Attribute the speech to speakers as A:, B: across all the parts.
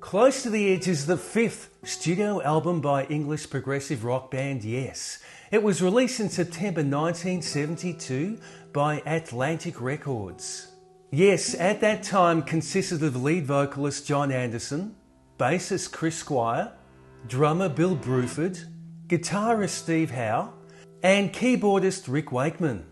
A: Close to the Edge is the fifth studio album by English progressive rock band Yes. It was released in September 1972 by Atlantic Records. Yes, at that time consisted of lead vocalist John Anderson, bassist Chris Squire, drummer Bill Bruford, guitarist Steve Howe, and keyboardist Rick Wakeman.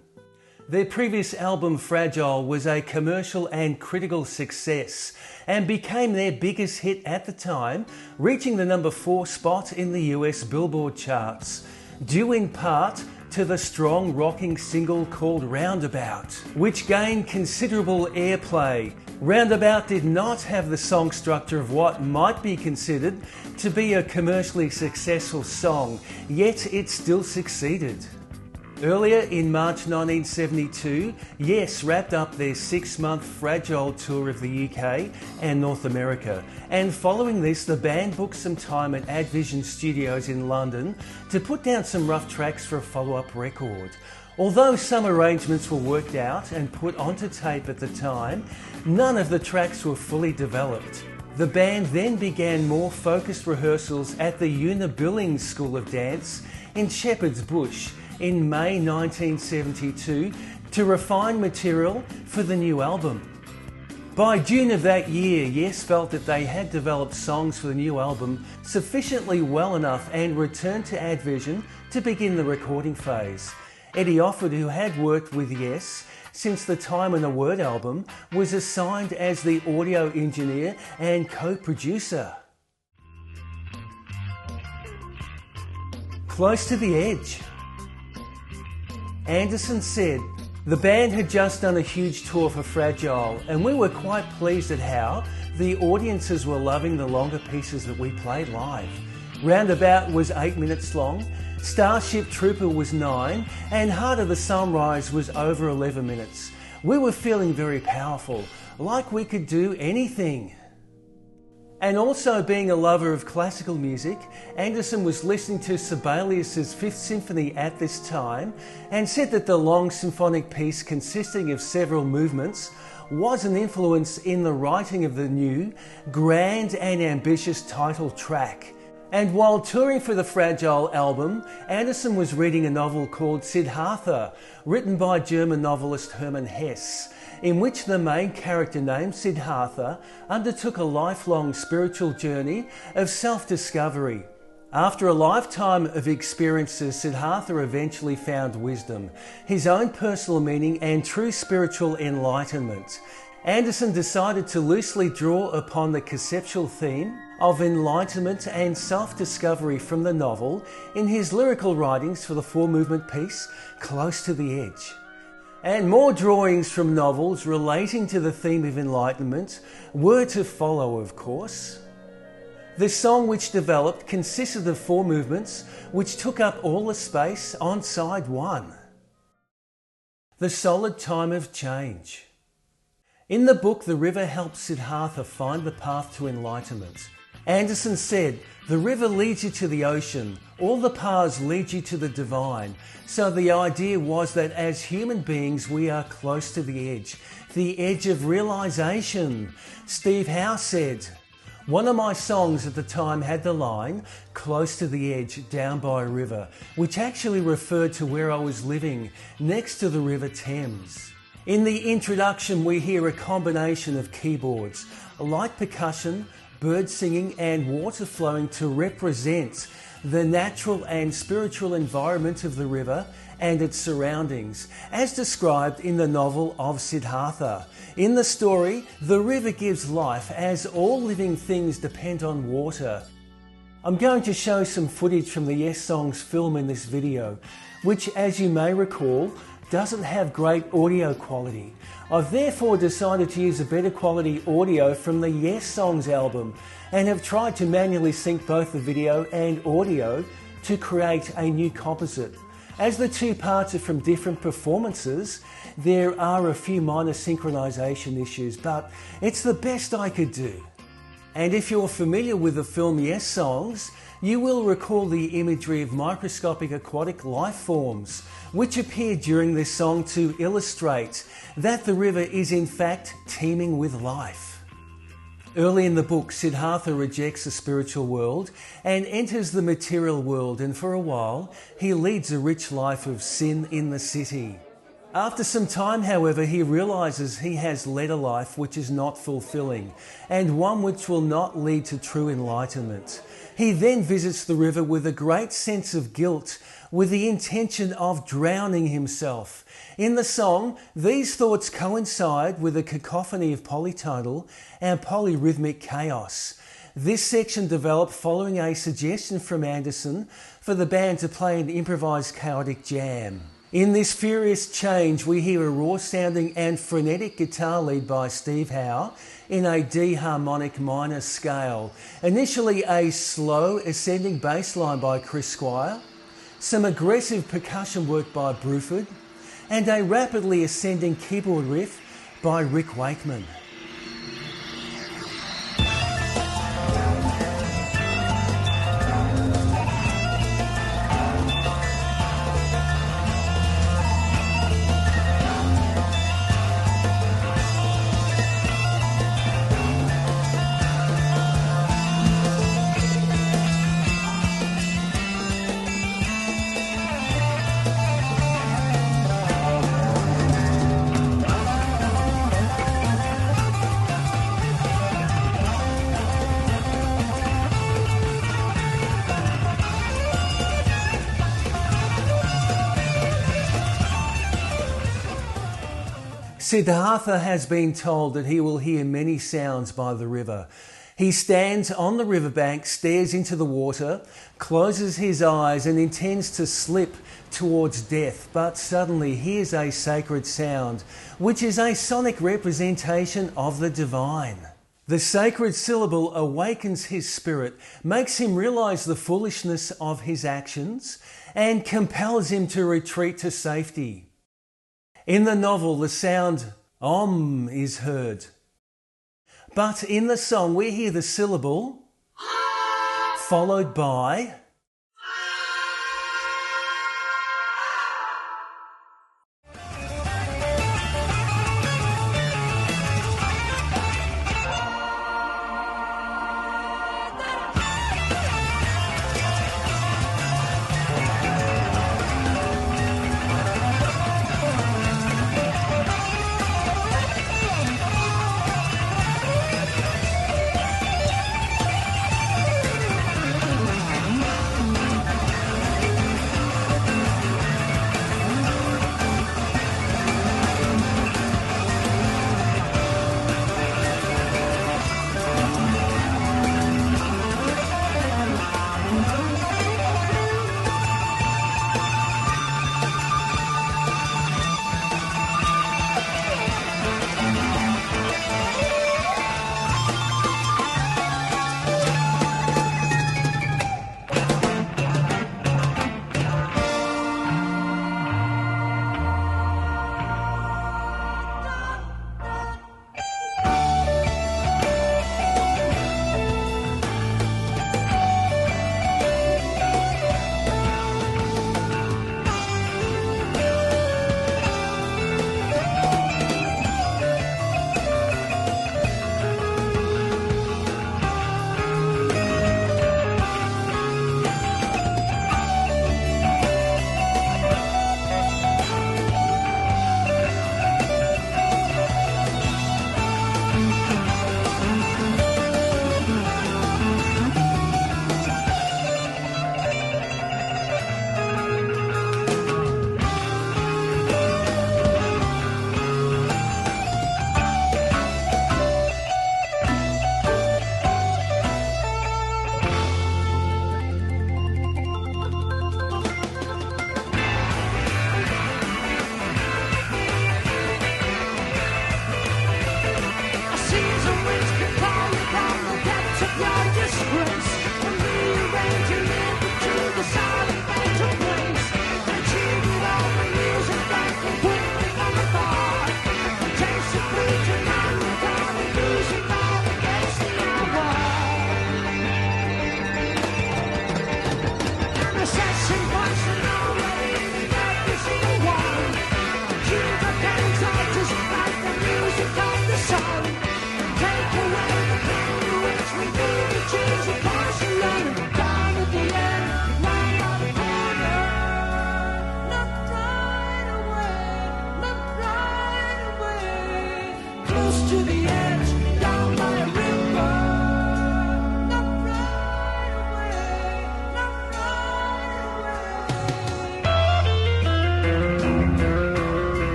A: Their previous album Fragile was a commercial and critical success and became their biggest hit at the time, reaching the number 4 spot in the US Billboard charts, due in part to the strong rocking single called Roundabout, which gained considerable airplay. Roundabout did not have the song structure of what might be considered to be a commercially successful song, yet it still succeeded. Earlier in March 1972, Yes wrapped up their 6-month Fragile tour of the UK and North America, and following this the band booked some time at Advision Studios in London to put down some rough tracks for a follow-up record. Although some arrangements were worked out and put onto tape at the time, none of the tracks were fully developed. The band then began more focused rehearsals at the Una Billings School of Dance in Shepherd's Bush in May 1972 to refine material for the new album. By June of that year, Yes felt that they had developed songs for the new album sufficiently well enough and returned to Advision to begin the recording phase. Eddie Offord, who had worked with Yes since the time on the Word album, was assigned as the audio engineer and co-producer. Close to the Edge. Anderson said, "The band had just done a huge tour for Fragile and we were quite pleased at how the audiences were loving the longer pieces that we played live. Roundabout was 8 minutes long, Starship Trooper was 9 and Heart of the Sunrise was over 11 minutes. We were feeling very powerful, like we could do anything." And also being a lover of classical music, Anderson was listening to Sibelius' Fifth Symphony at this time and said that the long symphonic piece consisting of several movements was an influence in the writing of the new, grand and ambitious title track. And while touring for the Fragile album, Anderson was reading a novel called Siddhartha, written by German novelist Hermann Hesse, in which the main character named Siddhartha undertook a lifelong spiritual journey of self-discovery. After a lifetime of experiences, Siddhartha eventually found wisdom, his own personal meaning and true spiritual enlightenment. Anderson decided to loosely draw upon the conceptual theme of enlightenment and self-discovery from the novel in his lyrical writings for the 4-movement piece Close to the Edge. And more drawings from novels relating to the theme of enlightenment were to follow, of course. The song which developed consisted of 4 movements which took up all the space on side 1. The Solid Time of Change. In the book, the river helps Siddhartha find the path to enlightenment. Anderson said, "The river leads you to the ocean, all the paths lead you to the divine." So the idea was that as human beings we are close to the edge of realization. Steve Howe said, "One of my songs at the time had the line, 'Close to the edge, down by a river,' which actually referred to where I was living, next to the River Thames." In the introduction we hear a combination of keyboards, light percussion, bird singing and water flowing to represent the natural and spiritual environment of the river and its surroundings, as described in the novel of Siddhartha. In the story, the river gives life as all living things depend on water. I'm going to show some footage from the Yessongs film in this video, which, as you may recall, doesn't have great audio quality. I've therefore decided to use a better quality audio from the Yessongs album and have tried to manually sync both the video and audio to create a new composite. As the 2 parts are from different performances, there are a few minor synchronization issues, but it's the best I could do. And if you're familiar with the film Yessongs, you will recall the imagery of microscopic aquatic life forms, which appear during this song to illustrate that the river is in fact teeming with life. Early in the book, Siddhartha rejects the spiritual world and enters the material world, and for a while he leads a rich life of sin in the city. After some time, however, he realizes he has led a life which is not fulfilling and one which will not lead to true enlightenment. He then visits the river with a great sense of guilt, with the intention of drowning himself. In the song, these thoughts coincide with a cacophony of polytonal and polyrhythmic chaos. This section developed following a suggestion from Anderson for the band to play an improvised chaotic jam. In this furious change, we hear a raw-sounding and frenetic guitar lead by Steve Howe in a D harmonic minor scale. Initially a slow ascending bass line by Chris Squire, some aggressive percussion work by Bruford, and a rapidly ascending keyboard riff by Rick Wakeman. Siddhartha has been told that he will hear many sounds by the river. He stands on the riverbank, stares into the water, closes his eyes and intends to slip towards death, but suddenly hears a sacred sound, which is a sonic representation of the divine. The sacred syllable awakens his spirit, makes him realize the foolishness of his actions, and compels him to retreat to safety. In the novel, the sound Om is heard. But in the song, we hear the syllable followed by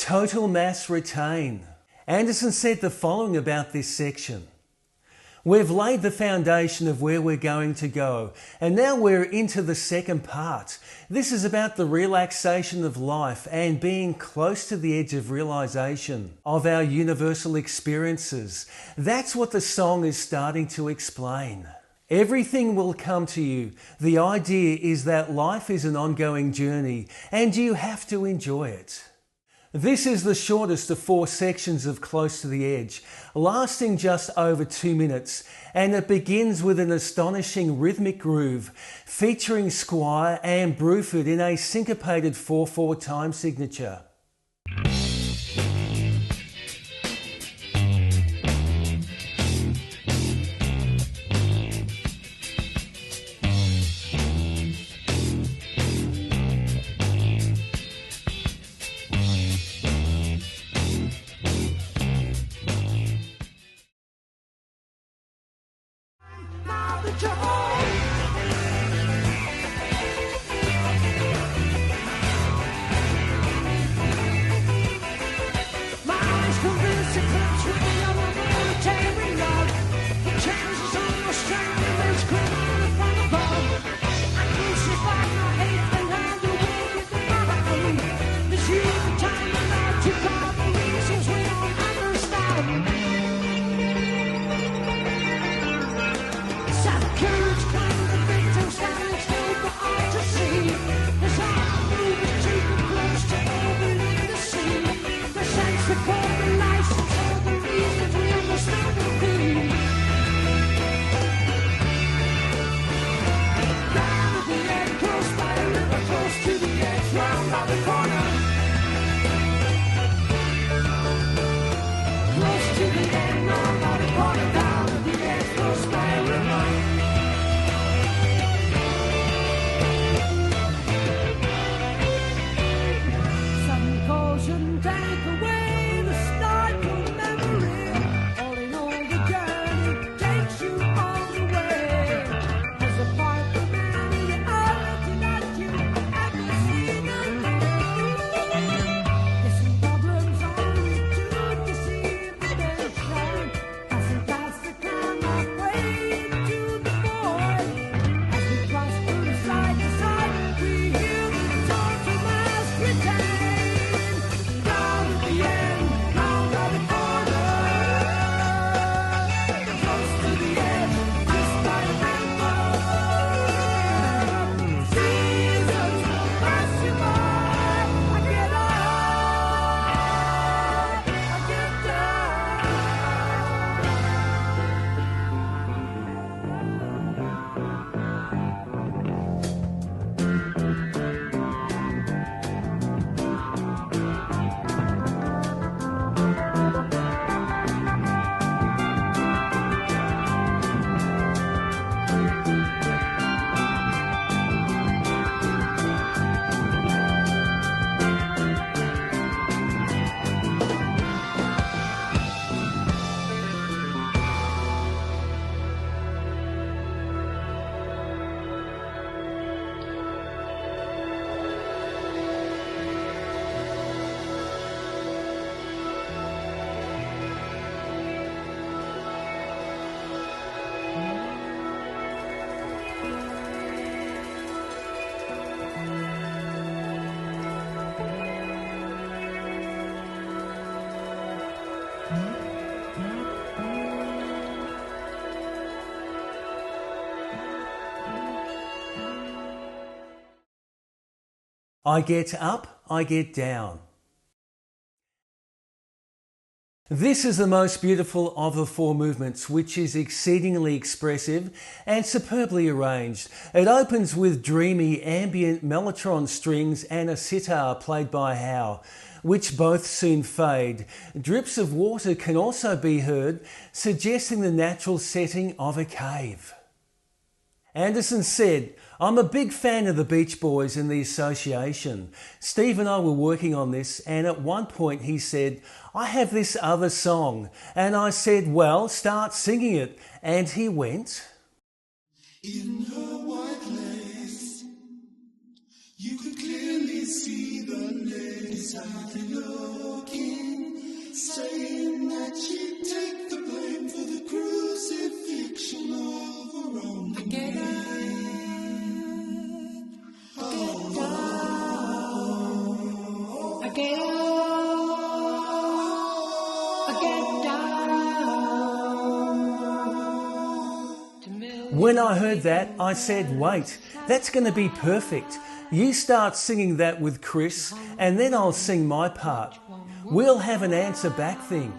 A: total mass retain. Anderson said the following about this section. We've laid the foundation of where we're going to go, and now we're into the second part. This is about the relaxation of life and being close to the edge of realization of our universal experiences. That's what the song is starting to explain. Everything will come to you. The idea is that life is an ongoing journey and you have to enjoy it. This is the shortest of 4 sections of Close to the Edge, lasting just over 2 minutes, and it begins with an astonishing rhythmic groove featuring Squire and Bruford in a syncopated 4/4 time signature. I get up, I get down. This is the most beautiful of the 4 movements, which is exceedingly expressive and superbly arranged. It opens with dreamy ambient mellotron strings and a sitar played by Howe, which both soon fade. Drips of water can also be heard, suggesting the natural setting of a cave. Anderson said, "I'm a big fan of the Beach Boys and the association. Steve and I were working on this, and at one point he said, 'I have this other song.' And I said, 'Well, start singing it.' And he went, 'In her white lace, you could clearly see the
B: the ladies have been looking, saying that she'd take the blame for the crucifixion of her own. Get up, get down, get up.
A: When I heard that, I said, wait, that's going to be perfect. You start singing that with Chris, and then I'll sing my part. We'll have an answer back thing.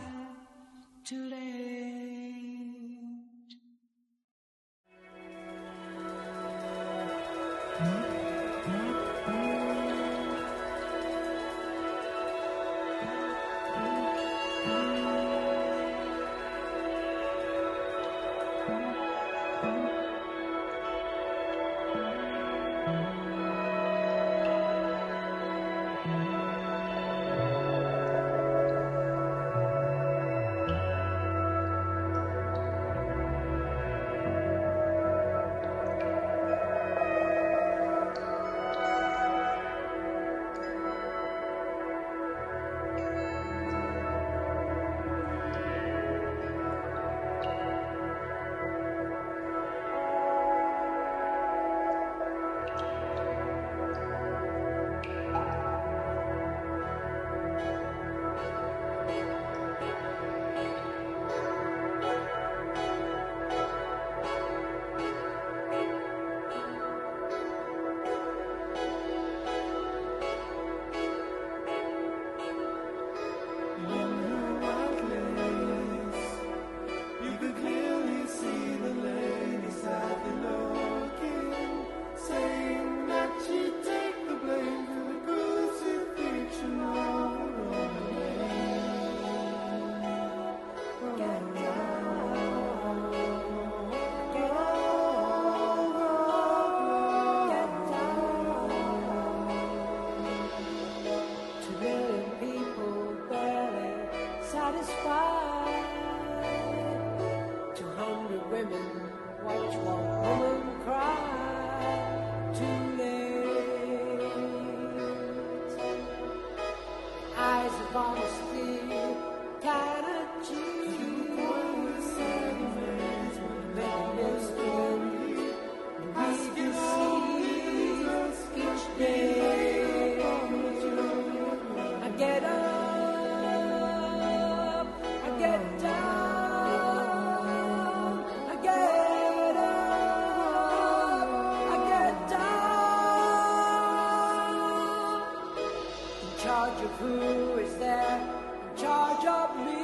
C: Who is there in charge of me?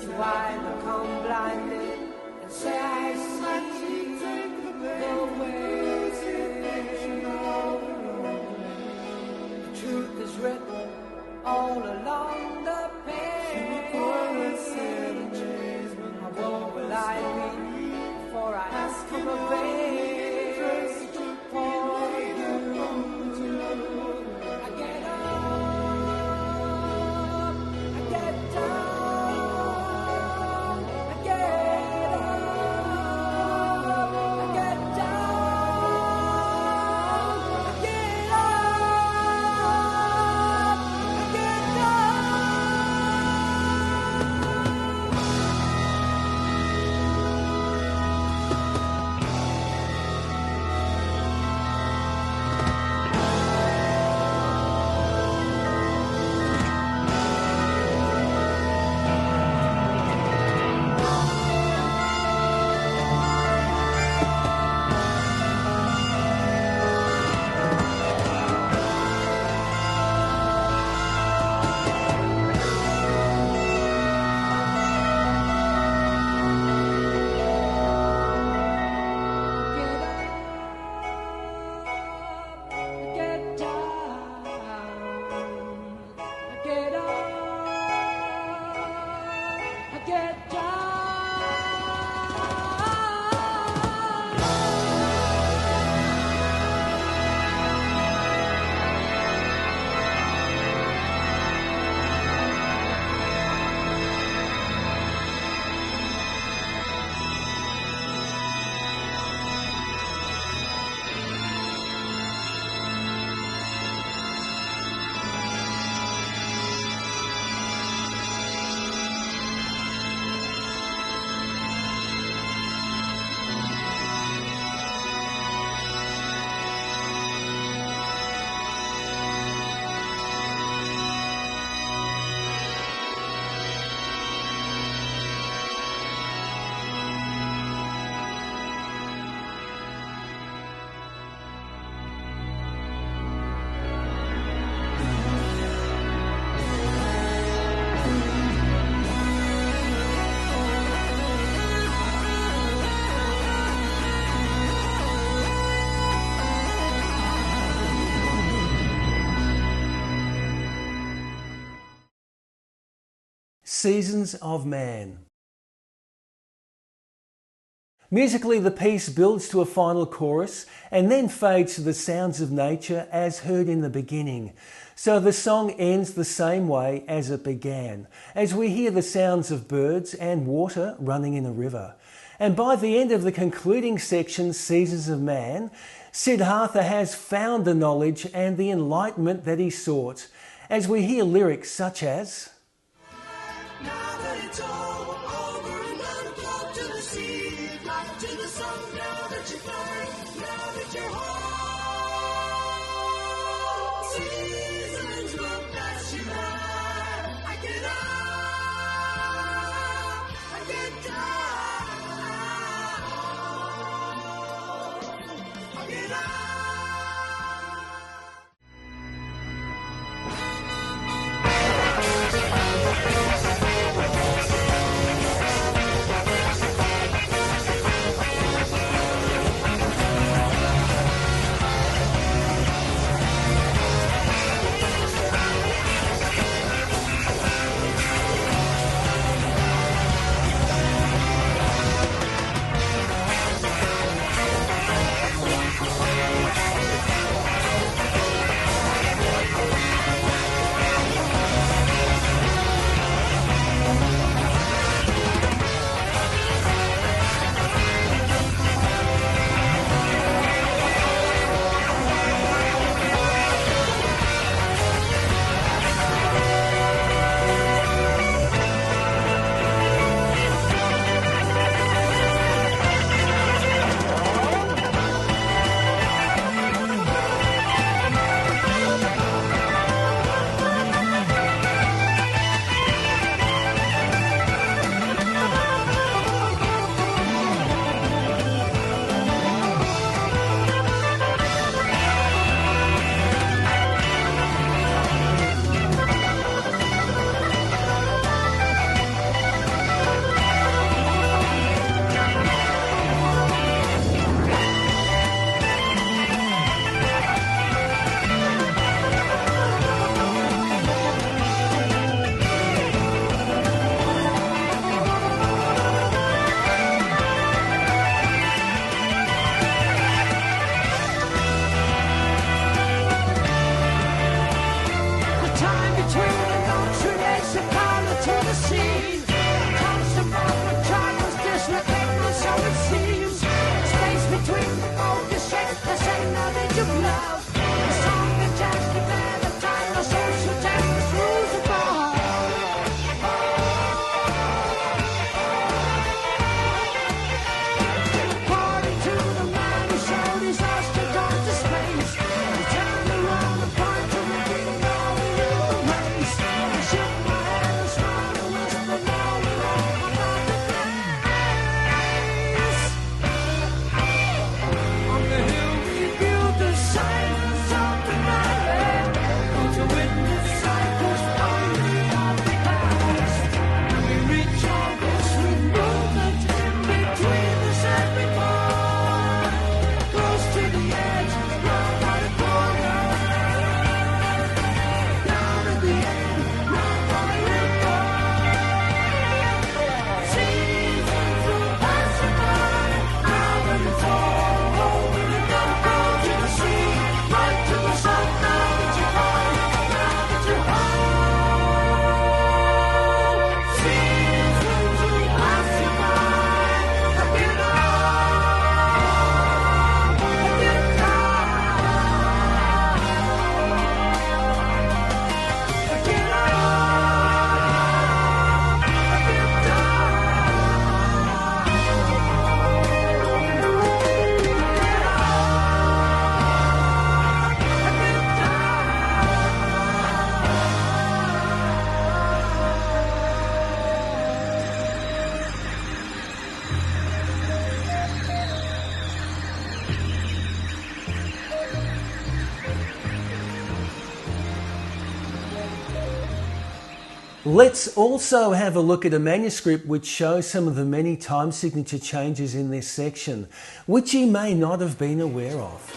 C: Do I become blinded and say I see the way? The truth is written all along the page. What will I be before I ask for a raise? Get up.
A: Seasons of Man. Musically, the piece builds to a final chorus and then fades to the sounds of nature as heard in the beginning. So the song ends the same way as it began, as we hear the sounds of birds and water running in a river. And by the end of the concluding section, Seasons of Man, Siddhartha has found the knowledge and the enlightenment that he sought, as we hear lyrics such as,
B: Now that it's all over and I'm called to the sea, life to the sun, now that you're flying, now that you're home. Seasons will pass you by. I get up, I get down, I get up.
A: Let's also have a look at a manuscript which shows some of the many time signature changes in this section, which you may not have been aware of.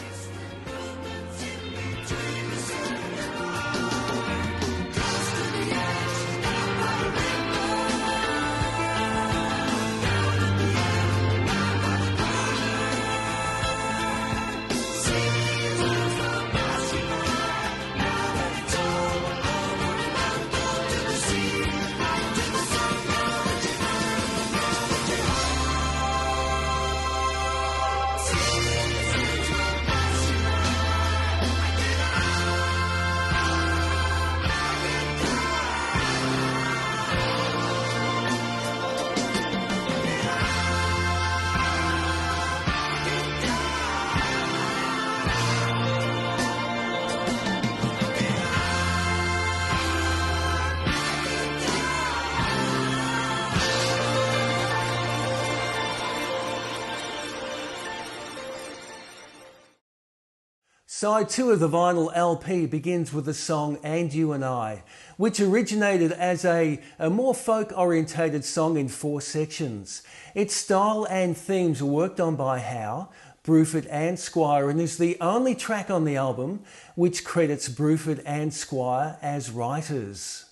A: Side 2 of the vinyl LP begins with the song And You and I, which originated as a more folk-orientated song in 4 sections. Its style and themes were worked on by Howe, Bruford and Squire, and is the only track on the album which credits Bruford and Squire as writers.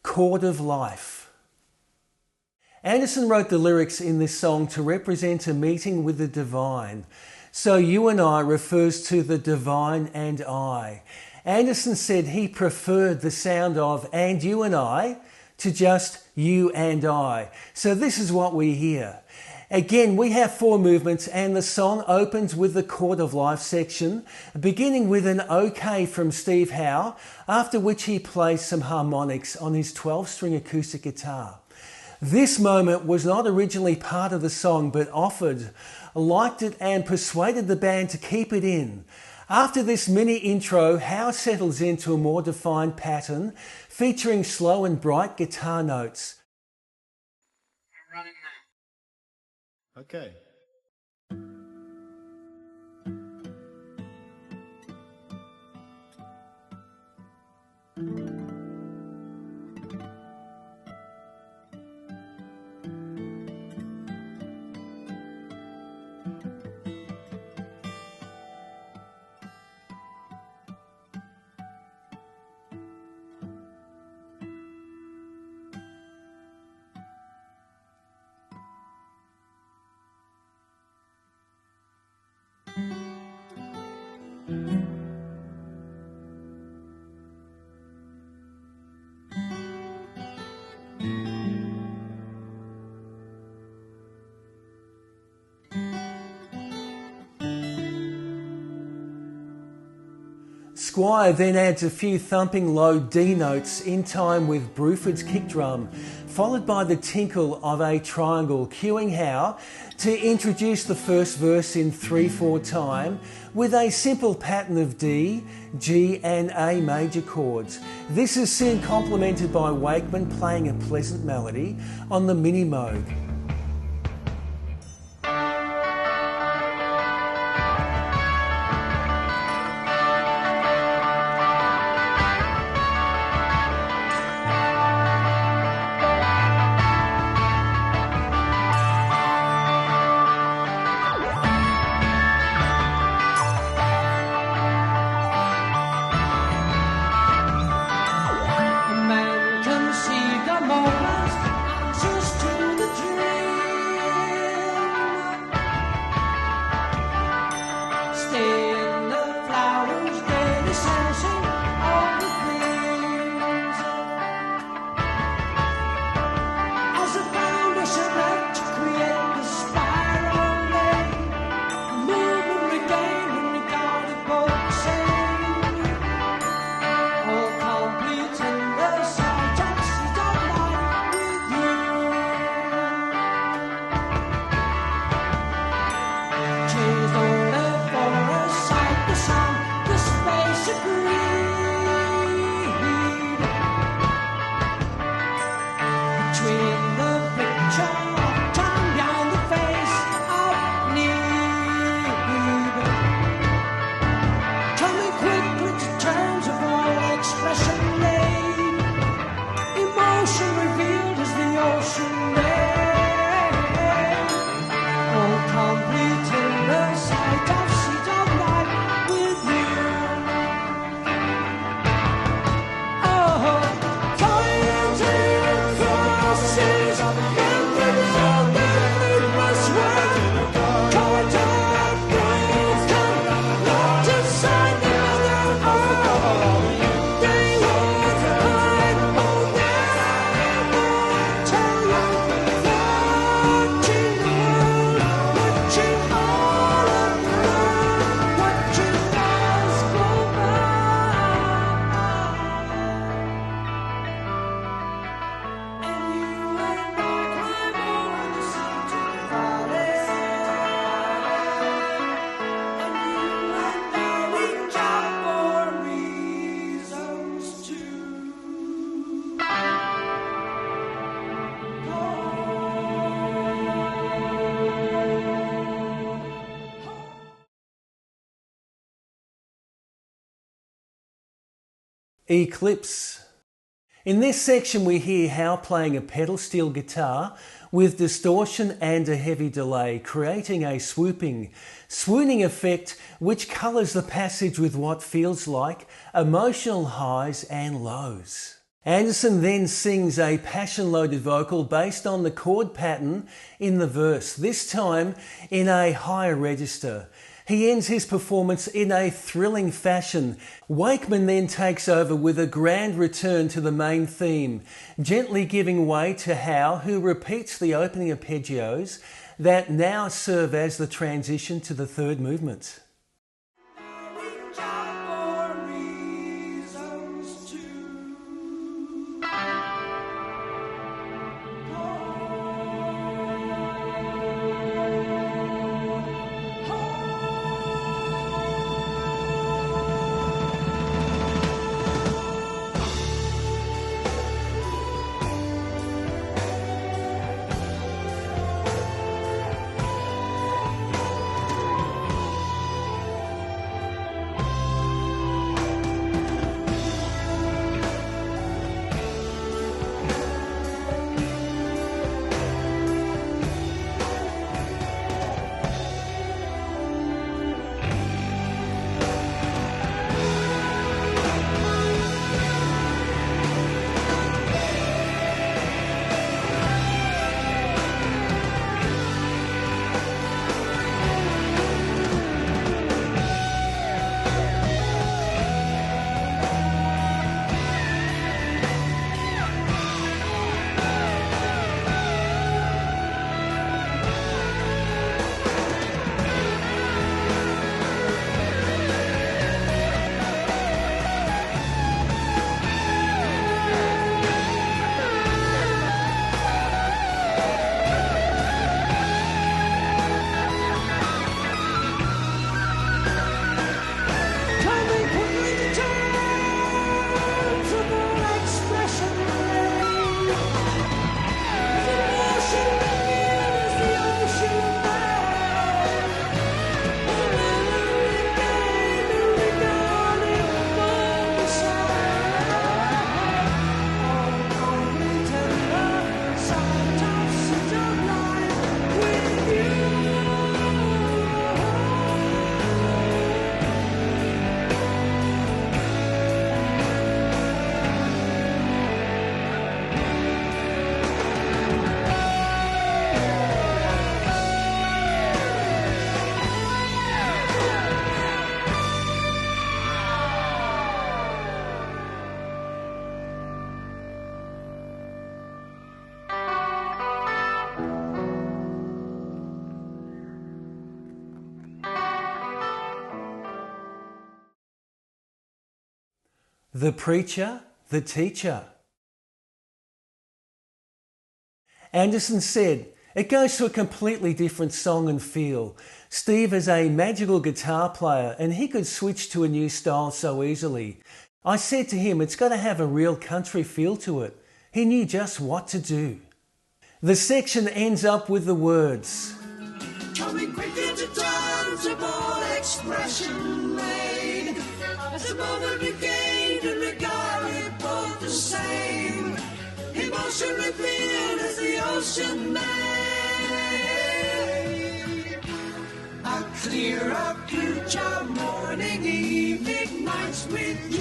A: Chord of Life. Anderson wrote the lyrics in this song to represent a meeting with the divine. So You and I refers to the divine and I. Anderson said he preferred the sound of And You and I to just You and I. So this is what we hear. Again, we have 4 movements and the song opens with the Chord of Life section, beginning with an OK from Steve Howe, after which he plays some harmonics on his 12-string acoustic guitar. This moment was not originally part of the song, but Offord liked it and persuaded the band to keep it in. After this mini intro, Howe settles into a more defined pattern, featuring slow and bright guitar notes.
D: Okay.
A: Squire then adds a few thumping low D notes in time with Bruford's kick drum, followed by the tinkle of a triangle, cueing Howe to introduce the first verse in 3/4 time with a simple pattern of D, G and A major chords. This is soon complemented by Wakeman playing a pleasant melody on the mini Moog.
C: A man can see the moments answers to the dream.
A: Eclipse. In this section we hear Howe playing a pedal steel guitar with distortion and a heavy delay, creating a swooning effect which colours the passage with what feels like emotional highs and lows. Anderson then sings a passion-loaded vocal based on the chord pattern in the verse, this time in a higher register. He ends his performance in a thrilling fashion. Wakeman then takes over with a grand return to the main theme, gently giving way to Howe, who repeats the opening arpeggios that now serve as the transition to the third movement. The Preacher, the Teacher. Anderson said, "It goes to a completely different song and feel. Steve is a magical guitar player and he could switch to a new style so easily. I said to him, it's got to have a real country feel to it. He knew just what to do." The section ends up with the words,
B: Coming quick into tangible expression made, as the moment we gained and regarded both the same, emotion revealed as the ocean made. A clear-up future, morning, evening, nights with you.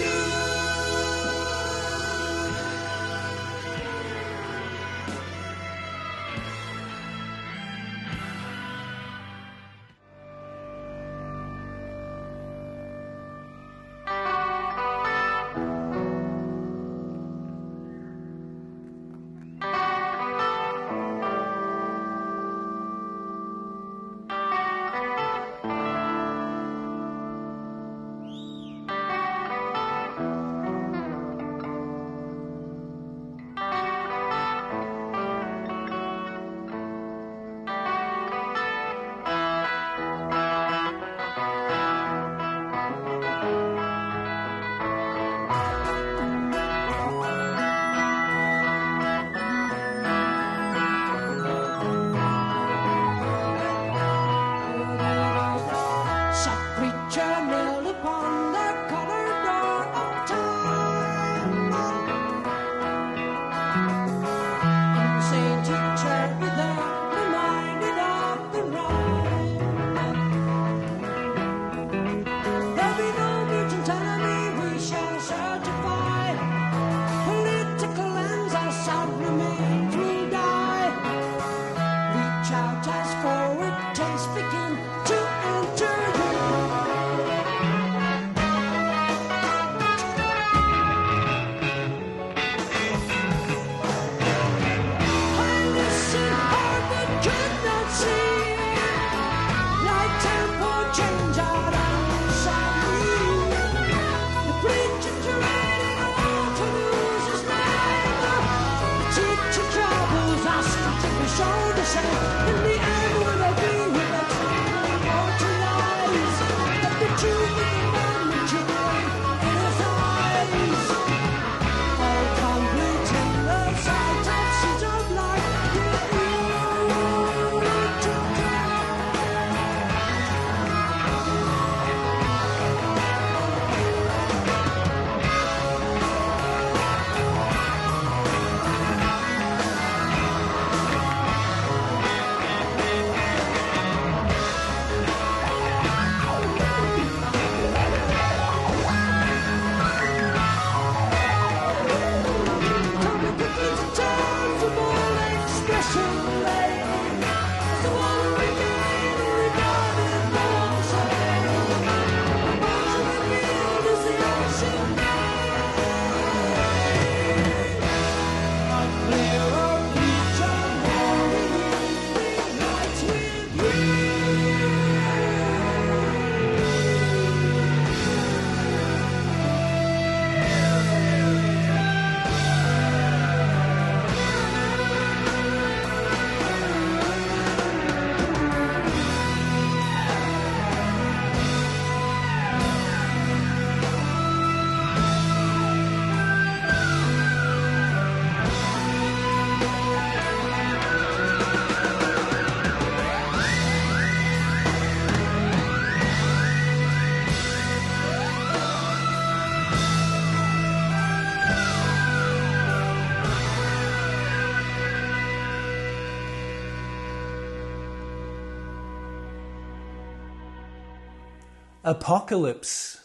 A: Apocalypse.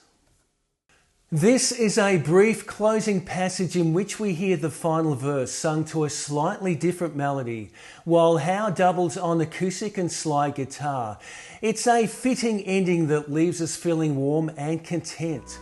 A: This is a brief closing passage in which we hear the final verse sung to a slightly different melody, while Howe doubles on acoustic and slide guitar. It's a fitting ending that leaves us feeling warm and content.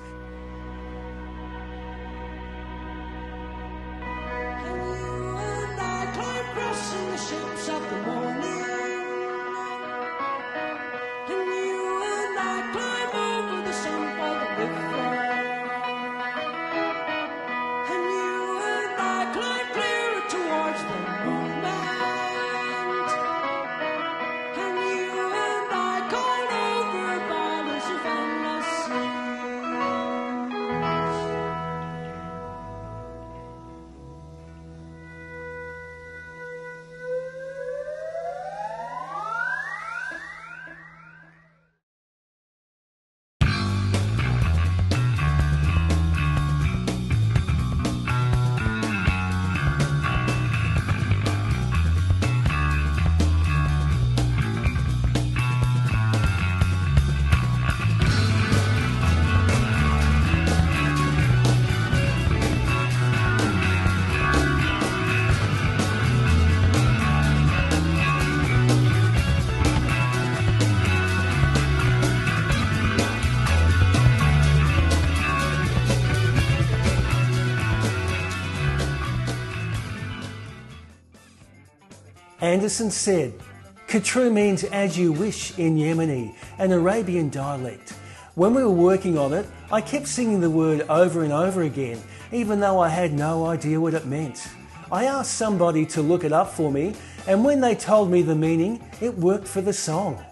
A: Anderson said, Khatru means as you wish in Yemeni, an Arabian dialect. When we were working on it, I kept singing the word over and over again, even though I had no idea what it meant. I asked somebody to look it up for me, and when they told me the meaning, it worked for the song.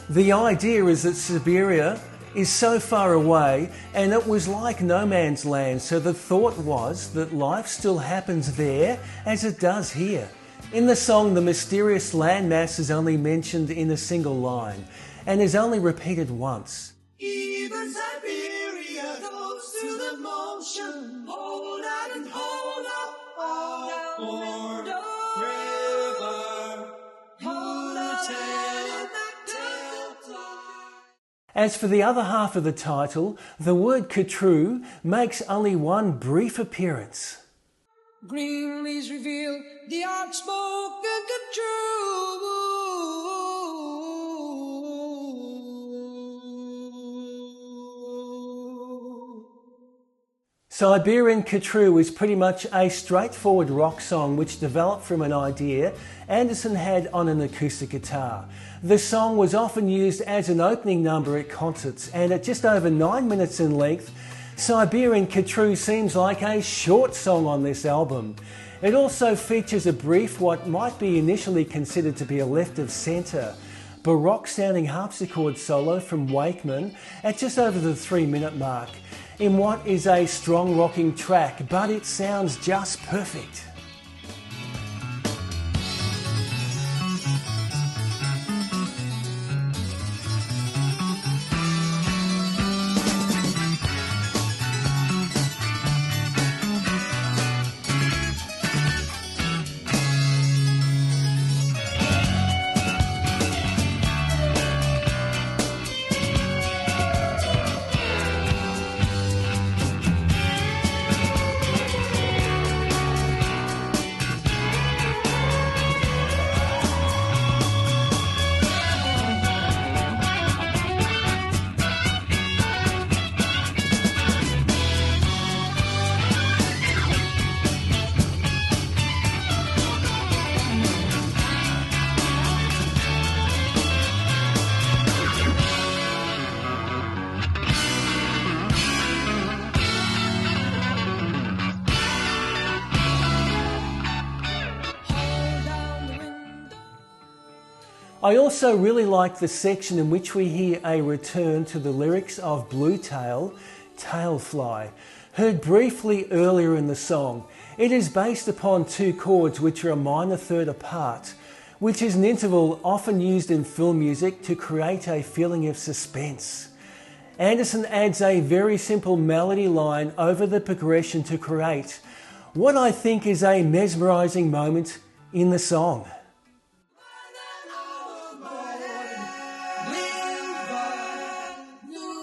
A: The idea is that Siberia is so far away, and it was like no man's land, so the thought was that life still happens there as it does here. In the song, the mysterious landmass is only mentioned in a single line and is only repeated once.
B: Even Siberia goes through the motion. Hold out and hold up. Hold down river. Hold
A: As for the other half of the title, the word Khatru makes only one brief appearance.
B: Green leaves reveal the outspoken Khatru.
A: Siberian Khatru is pretty much a straightforward rock song which developed from an idea Anderson had on an acoustic guitar. The song was often used as an opening number at concerts, and at just over 9 minutes in length, Siberian Khatru seems like a short song on this album. It also features a brief, what might be initially considered to be a left of centre, baroque sounding harpsichord solo from Wakeman at just over the 3-minute mark, in what is a strong rocking track, but it sounds just perfect. I also really like the section in which we hear a return to the lyrics of Blue Tail, Tailfly, heard briefly earlier in the song. It is based upon 2 chords which are a minor third apart, which is an interval often used in film music to create a feeling of suspense. Anderson adds a very simple melody line over the progression to create what I think is a mesmerizing moment in the song.
B: Live by new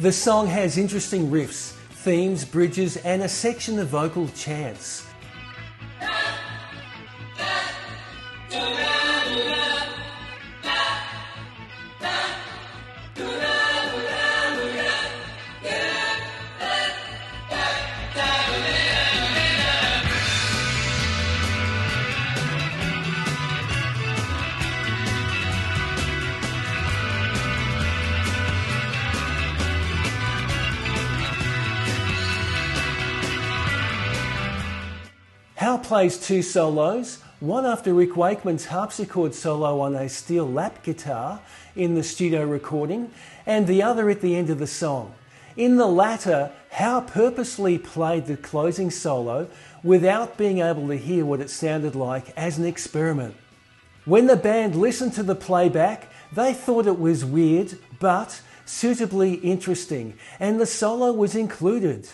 A: The song has interesting riffs, themes, bridges, and a section of vocal chants. Howe plays two solos, one after Rick Wakeman's harpsichord solo on a steel lap guitar in the studio recording, and the other at the end of the song. In the latter, Howe purposely played the closing solo without being able to hear what it sounded like as an experiment. When the band listened to the playback, they thought it was weird but suitably interesting, and the solo was included.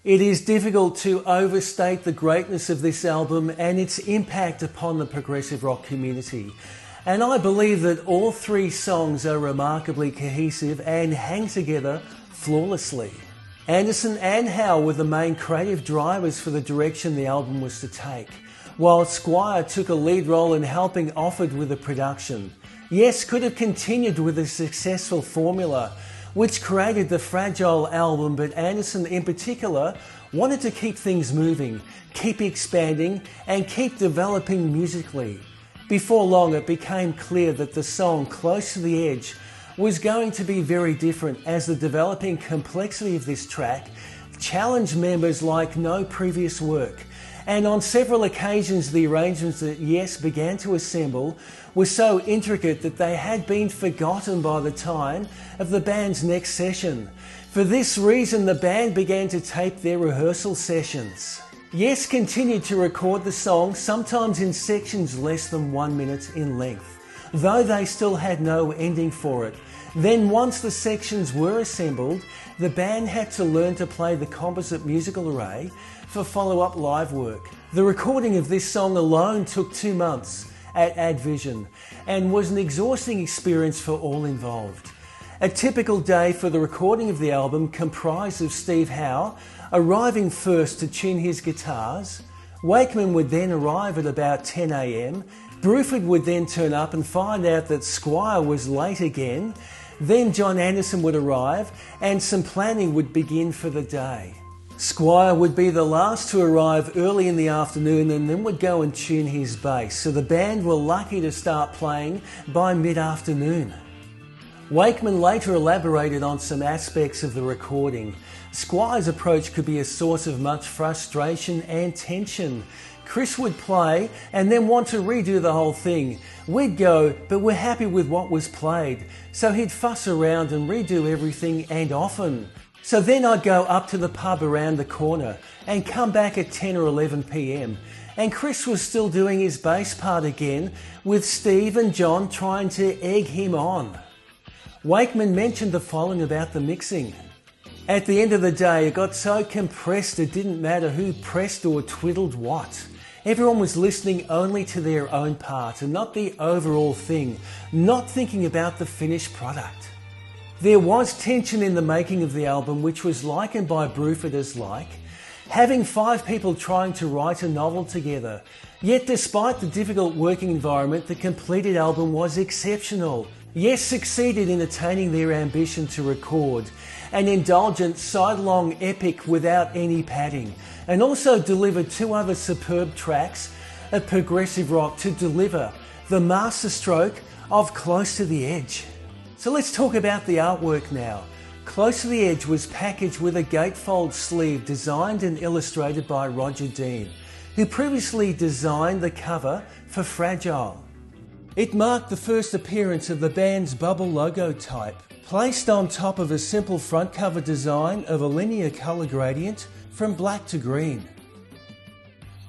A: It is difficult to overstate the greatness of this album and its impact upon the progressive rock community. And I believe that all three songs are remarkably cohesive and hang together flawlessly. Anderson and Howe were the main creative drivers for the direction the album was to take, while Squire took a lead role in helping Offord with the production. Yes could have continued with a successful formula, which created the fragile album, but Anderson in particular wanted to keep things moving, keep expanding, and keep developing musically. Before long, it became clear that the song Close to the Edge was going to be very different, as the developing complexity of this track challenged members like no previous work. And on several occasions, the arrangements that Yes began to assemble were so intricate that they had been forgotten by the time of the band's next session. For this reason, the band began to tape their rehearsal sessions. Yes continued to record the song, sometimes in sections less than 1 minute in length, though they still had no ending for it. Then once the sections were assembled, the band had to learn to play the composite musical array for follow-up live work. The recording of this song alone took 2 months at Advision and was an exhausting experience for all involved. A typical day for the recording of the album comprised of Steve Howe arriving first to tune his guitars. Wakeman would then arrive at about 10 a.m. Bruford would then turn up and find out that Squire was late again. Then John Anderson would arrive and some planning would begin for the day. Squire would be the last to arrive early in the afternoon and then would go and tune his bass, so the band were lucky to start playing by mid-afternoon. Wakeman later elaborated on some aspects of the recording. Squire's approach could be a source of much frustration and tension. Chris would play and then want to redo the whole thing. We'd go, but we're happy with what was played, so he'd fuss around and redo everything, and often. So then I'd go up to the pub around the corner and come back at 10 or 11 p.m. and Chris was still doing his bass part again, with Steve and John trying to egg him on. Wakeman mentioned the following about the mixing. At the end of the day, it got so compressed it didn't matter who pressed or twiddled what. Everyone was listening only to their own part and not the overall thing, not thinking about the finished product. There was tension in the making of the album, which was likened by Bruford as like having 5 people trying to write a novel together. Yet despite the difficult working environment, the completed album was exceptional. Yes succeeded in attaining their ambition to record an indulgent sidelong epic without any padding, and also delivered 2 other superb tracks of progressive rock to deliver the masterstroke of Close to the Edge. So let's talk about the artwork now. Close to the Edge was packaged with a gatefold sleeve designed and illustrated by Roger Dean, who previously designed the cover for Fragile. It marked the first appearance of the band's bubble logo type, placed on top of a simple front cover design of a linear colour gradient from black to green.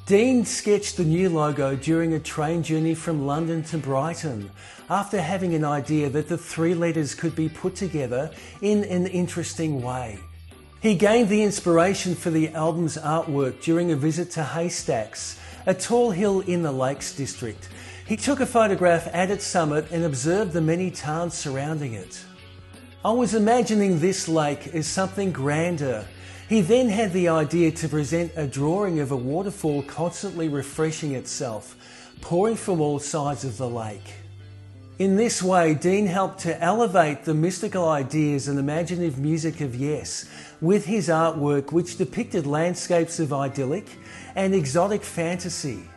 A: Dean sketched the new logo during a train journey from London to Brighton, after having an idea that the three letters could be put together in an interesting way. He gained the inspiration for the album's artwork during a visit to Haystacks, a tall hill in the Lakes District. He took a photograph at its summit and observed the many towns surrounding it. I was imagining this lake as something grander. He then had the idea to present a drawing of a waterfall constantly refreshing itself, pouring from all sides of the lake. In this way, Dean helped to elevate the mystical ideas and imaginative music of Yes with his artwork, which depicted landscapes of idyllic and exotic fantasy.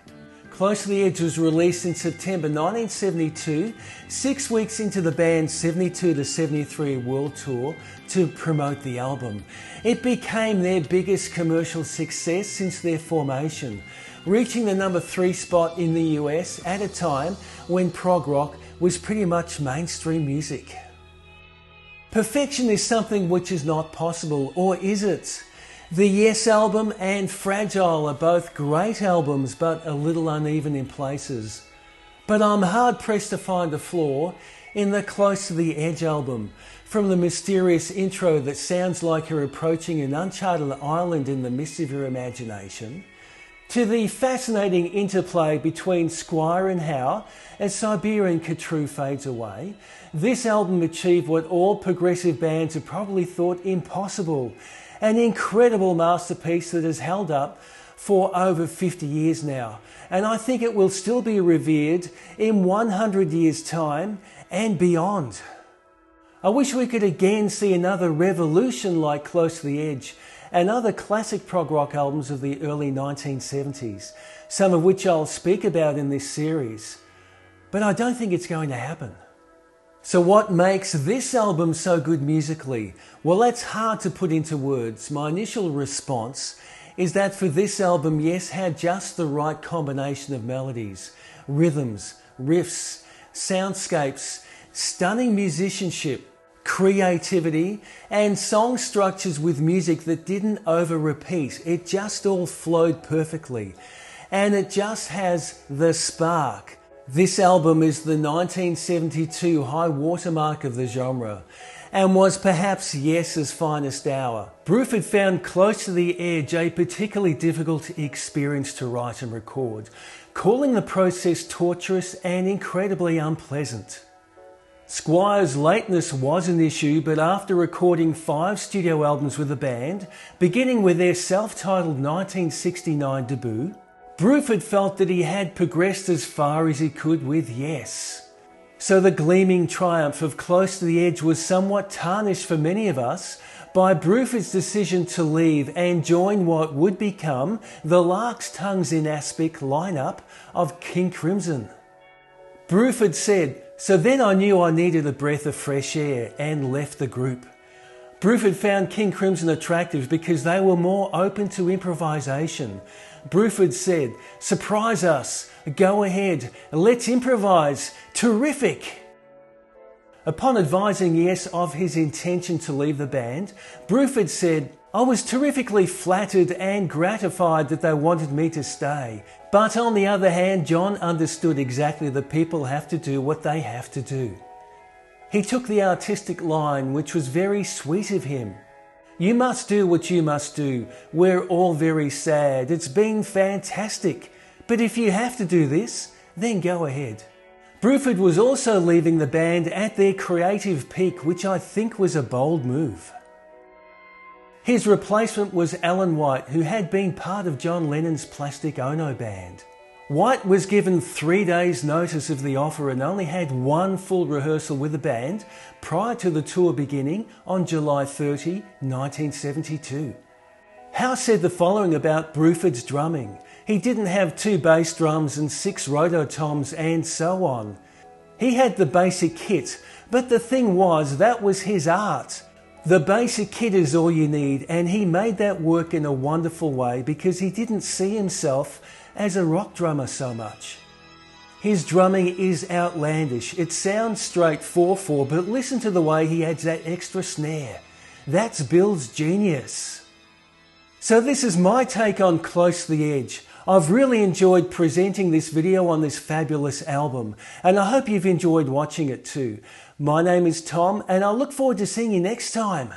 A: Close to the Edge was released in September 1972, 6 weeks into the band's 72 to 73 world tour to promote the album. It became their biggest commercial success since their formation, reaching the number 3 spot in the US at a time when prog rock was pretty much mainstream music. Perfection is something which is not possible, or is it? The Yes album and Fragile are both great albums, but a little uneven in places. But I'm hard pressed to find a flaw in the Close to the Edge album, from the mysterious intro that sounds like her approaching an uncharted island in the midst of your imagination, to the fascinating interplay between Squire and Howe as Siberian Khatru fades away. This album achieved what all progressive bands have probably thought impossible. An incredible masterpiece that has held up for over 50 years now, and I think it will still be revered in 100 years' time and beyond. I wish we could again see another revolution like Close to the Edge and other classic prog rock albums of the early 1970s, some of which I'll speak about in this series, but I don't think it's going to happen. So what makes this album so good musically? Well, that's hard to put into words. My initial response is that for this album, Yes had just the right combination of melodies, rhythms, riffs, soundscapes, stunning musicianship, creativity, and song structures with music that didn't over-repeat. It just all flowed perfectly. And it just has the spark. This album is the 1972 high watermark of the genre and was perhaps Yes's finest hour. Bruford found Close to the Edge a particularly difficult experience to write and record, calling the process torturous and incredibly unpleasant. Squire's lateness was an issue, but after recording 5 studio albums with the band, beginning with their self-titled 1969 debut, Bruford felt that he had progressed as far as he could with Yes. So the gleaming triumph of Close to the Edge was somewhat tarnished for many of us by Bruford's decision to leave and join what would become the Lark's Tongues in Aspic lineup of King Crimson. Bruford said, "So then I knew I needed a breath of fresh air and left the group." Bruford found King Crimson attractive because they were more open to improvisation. Bruford said, "Surprise us, go ahead, let's improvise, terrific." Upon advising Yes of his intention to leave the band, Bruford said, "I was terrifically flattered and gratified that they wanted me to stay. But on the other hand, John understood exactly that people have to do what they have to do." He took the artistic line, which was very sweet of him. "You must do what you must do. We're all very sad. It's been fantastic. But if you have to do this, then go ahead." Bruford was also leaving the band at their creative peak, which I think was a bold move. His replacement was Alan White, who had been part of John Lennon's Plastic Ono band. White was given 3 days' notice of the offer and only had 1 full rehearsal with the band prior to the tour beginning on July 30, 1972. Howe said the following about Bruford's drumming: "He didn't have 2 bass drums and 6 rototoms and so on. He had the basic kit, but the thing was, that was his art. The basic kit is all you need, and he made that work in a wonderful way because he didn't see himself as a rock drummer so much. His drumming is outlandish. It sounds straight 4/4, but listen to the way he adds that extra snare. That's Bill's genius. So this is my take on Close to the Edge. I've really enjoyed presenting this video on this fabulous album, and I hope you've enjoyed watching it too. My name is Tom, and I look forward to seeing you next time.